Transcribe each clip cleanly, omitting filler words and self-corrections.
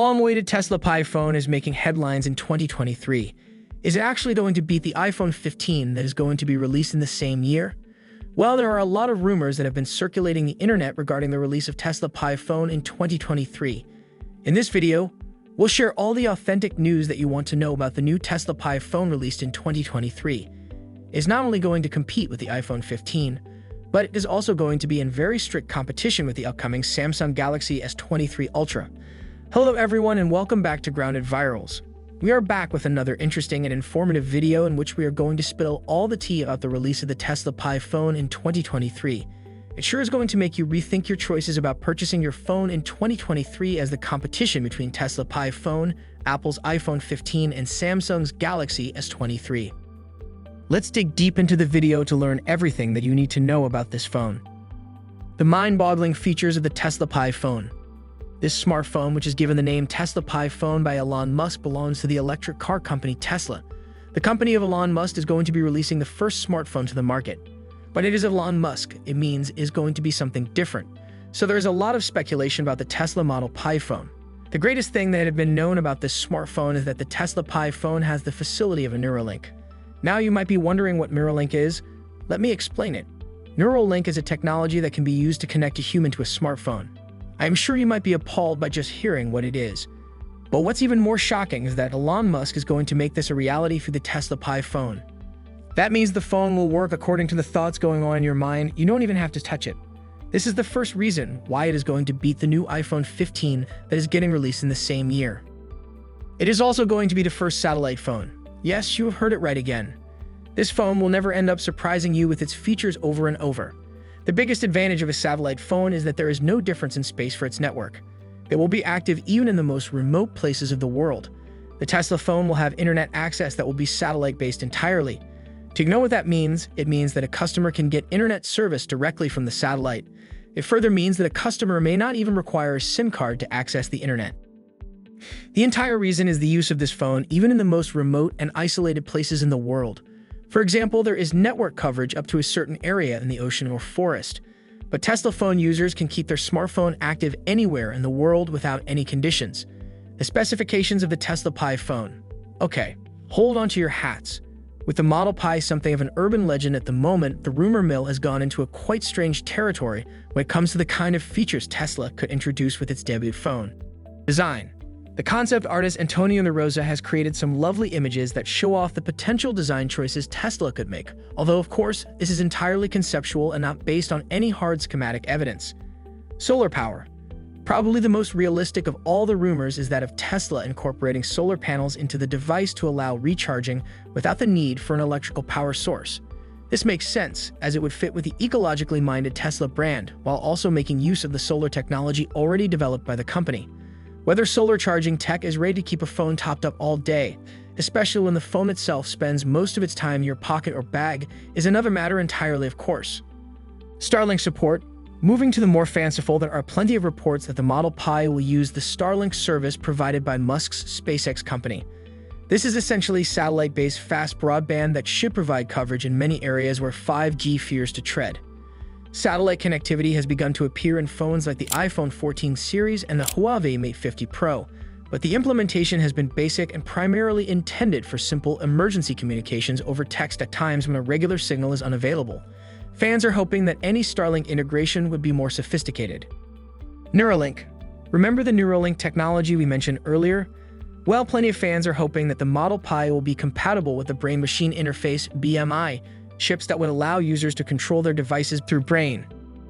long-awaited Tesla Pi phone is making headlines in 2023. Is it actually going to beat the iPhone 15 that is going to be released in the same year? Well, there are a lot of rumors that have been circulating the internet regarding the release of Tesla Pi phone in 2023. In this video, we'll share all the authentic news that you want to know about the new Tesla Pi phone released in 2023. It's not only going to compete with the iPhone 15, but it is also going to be in very strict competition with the upcoming Samsung Galaxy S23 Ultra. Hello everyone and welcome back to Groundedvirals. We are back with another interesting and informative video in which we are going to spill all the tea about the release of the Tesla Pi phone in 2023. It sure is going to make you rethink your choices about purchasing your phone in 2023 as the competition between Tesla Pi phone, Apple's iPhone 15, and Samsung's Galaxy S23. Let's dig deep into the video to learn everything that you need to know about this phone. The mind-boggling features of the Tesla Pi phone. This smartphone, which is given the name Tesla Pi phone by Elon Musk, belongs to the electric car company Tesla. The company of Elon Musk is going to be releasing the first smartphone to the market. But it is Elon Musk, it means is going to be something different. So there is a lot of speculation about the Tesla Model Pi phone. The greatest thing that had been known about this smartphone is that the Tesla Pi phone has the facility of a Neuralink. Now you might be wondering what Neuralink is. Let me explain it. Neuralink is a technology that can be used to connect a human to a smartphone. I am sure you might be appalled by just hearing what it is. But what's even more shocking is that Elon Musk is going to make this a reality through the Tesla Pi phone. That means the phone will work according to the thoughts going on in your mind. You don't even have to touch it. This is the first reason why it is going to beat the new iPhone 15 that is getting released in the same year. It is also going to be the first satellite phone. Yes, you have heard it right again. This phone will never end up surprising you with its features over and over. The biggest advantage of a satellite phone is that there is no difference in space for its network. It will be active even in the most remote places of the world. The Tesla phone will have internet access that will be satellite-based entirely. To know what that means, it means that a customer can get internet service directly from the satellite. It further means that a customer may not even require a SIM card to access the internet. The entire reason is the use of this phone even in the most remote and isolated places in the world. For example, there is network coverage up to a certain area in the ocean or forest. But Tesla phone users can keep their smartphone active anywhere in the world without any conditions. The specifications of the Tesla Pi phone. Okay, hold on to your hats. With the Model Pi something of an urban legend at the moment, the rumor mill has gone into a quite strange territory when it comes to the kind of features Tesla could introduce with its debut phone. Design. The concept artist Antonio De Rosa has created some lovely images that show off the potential design choices Tesla could make, although of course, this is entirely conceptual and not based on any hard schematic evidence. Solar power. Probably the most realistic of all the rumors is that of Tesla incorporating solar panels into the device to allow recharging without the need for an electrical power source. This makes sense, as it would fit with the ecologically minded Tesla brand, while also making use of the solar technology already developed by the company. Whether solar charging tech is ready to keep a phone topped up all day, especially when the phone itself spends most of its time in your pocket or bag, is another matter entirely, of course. Starlink support. Moving to the more fanciful, there are plenty of reports that the Model Pi will use the Starlink service provided by Musk's SpaceX company. This is essentially satellite-based fast broadband that should provide coverage in many areas where 5G fears to tread. Satellite connectivity has begun to appear in phones like the iPhone 14 series and the Huawei Mate 50 Pro, but the implementation has been basic and primarily intended for simple emergency communications over text at times when a regular signal is unavailable. Fans are hoping that any Starlink integration would be more sophisticated. Neuralink. Remember the Neuralink technology we mentioned earlier? Well, plenty of fans are hoping that the Model Pi will be compatible with the brain-machine interface (BMI), chips that would allow users to control their devices through brain.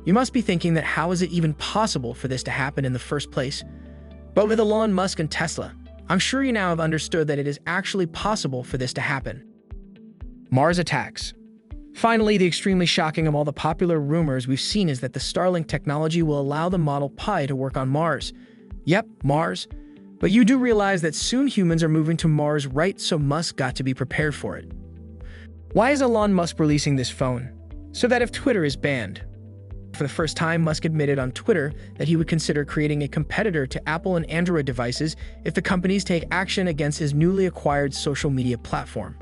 You must be thinking that how is it even possible for this to happen in the first place? But with Elon Musk and Tesla, I'm sure you now have understood that it is actually possible for this to happen. Mars attacks. Finally, the extremely shocking of all the popular rumors we've seen is that the Starlink technology will allow the Model Pi to work on Mars. Yep, Mars. But you do realize that soon humans are moving to Mars, right? So Musk got to be prepared for it. Why is Elon Musk releasing this phone? So that if Twitter is banned. For the first time, Musk admitted on Twitter that he would consider creating a competitor to Apple and Android devices if the companies take action against his newly acquired social media platform.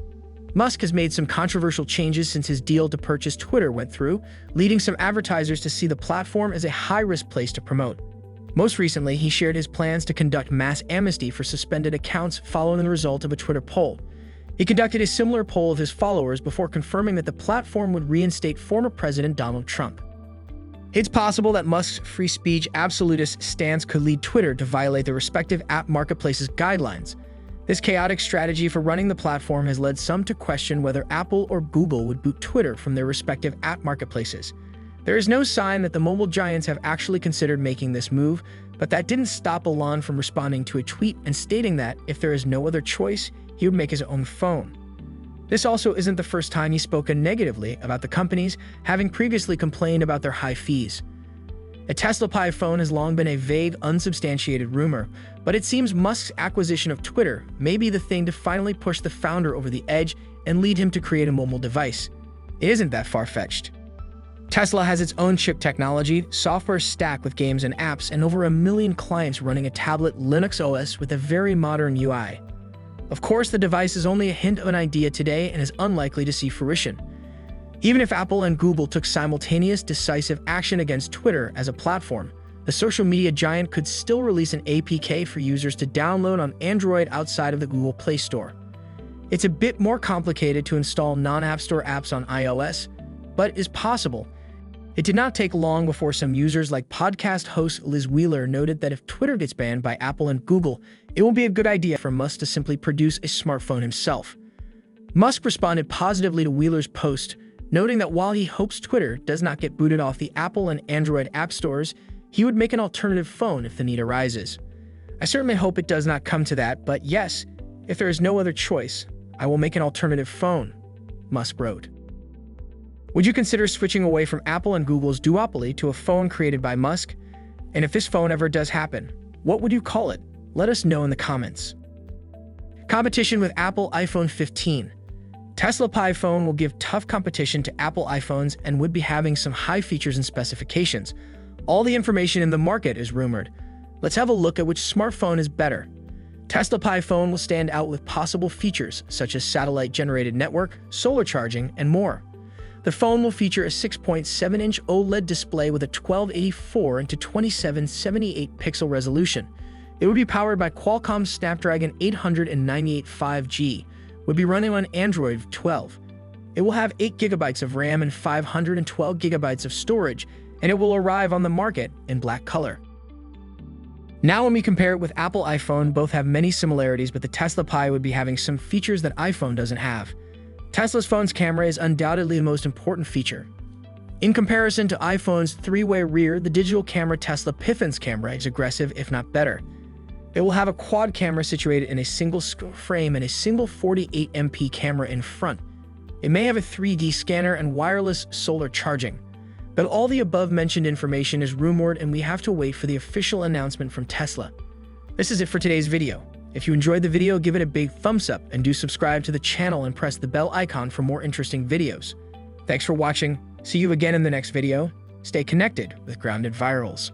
Musk has made some controversial changes since his deal to purchase Twitter went through, leading some advertisers to see the platform as a high-risk place to promote. Most recently, he shared his plans to conduct mass amnesty for suspended accounts following the result of a Twitter poll. He conducted a similar poll of his followers before confirming that the platform would reinstate former President Donald Trump. It's possible that Musk's free speech absolutist stance could lead Twitter to violate the respective app marketplace's guidelines. This chaotic strategy for running the platform has led some to question whether Apple or Google would boot Twitter from their respective app marketplaces. There is no sign that the mobile giants have actually considered making this move, but that didn't stop Elon from responding to a tweet and stating that, if there is no other choice, he would make his own phone. This also isn't the first time he's spoken negatively about the companies, having previously complained about their high fees. A Tesla Pi phone has long been a vague, unsubstantiated rumor, but it seems Musk's acquisition of Twitter may be the thing to finally push the founder over the edge and lead him to create a mobile device. It isn't that far-fetched. Tesla has its own chip technology, software stack with games and apps, and over 1 million clients running a tablet Linux OS with a very modern UI. Of course, the device is only a hint of an idea today and is unlikely to see fruition. Even if Apple and Google took simultaneous, decisive action against Twitter as a platform, the social media giant could still release an APK for users to download on Android outside of the Google Play Store. It's a bit more complicated to install non-App Store apps on iOS, but is possible. It did not take long before some users like podcast host Liz Wheeler noted that if Twitter gets banned by Apple and Google, it will be a good idea for Musk to simply produce a smartphone himself. Musk responded positively to Wheeler's post, noting that while he hopes Twitter does not get booted off the Apple and Android app stores, he would make an alternative phone if the need arises. I certainly hope it does not come to that, but yes, if there is no other choice, I will make an alternative phone, Musk wrote. Would you consider switching away from Apple and Google's duopoly to a phone created by Musk? And if this phone ever does happen, what would you call it? Let us know in the comments. Competition with Apple iPhone 15. Tesla Pi phone will give tough competition to Apple iPhones and would be having some high features and specifications. All the information in the market is rumored. Let's have a look at which smartphone is better. Tesla Pi phone will stand out with possible features such as satellite-generated network, solar charging, and more. The phone will feature a 6.7-inch OLED display with a 1284 into 2778 pixel resolution. It would be powered by Qualcomm's Snapdragon 898 5G, would be running on Android 12. It will have 8 GB of RAM and 512 GB of storage, and it will arrive on the market in black color. Now when we compare it with Apple iPhone, both have many similarities, but the Tesla Pi would be having some features that iPhone doesn't have. Tesla's phone's camera is undoubtedly the most important feature. In comparison to iPhone's 3-way rear, the digital camera Tesla Piffin's camera is aggressive, if not better. It will have a quad camera situated in a single frame and a single 48MP camera in front. It may have a 3D scanner and wireless solar charging. But all the above-mentioned information is rumored, and we have to wait for the official announcement from Tesla. This is it for today's video. If you enjoyed the video, give it a big thumbs up and do subscribe to the channel and press the bell icon for more interesting videos. Thanks for watching. See you again in the next video. Stay connected with Grounded Virals.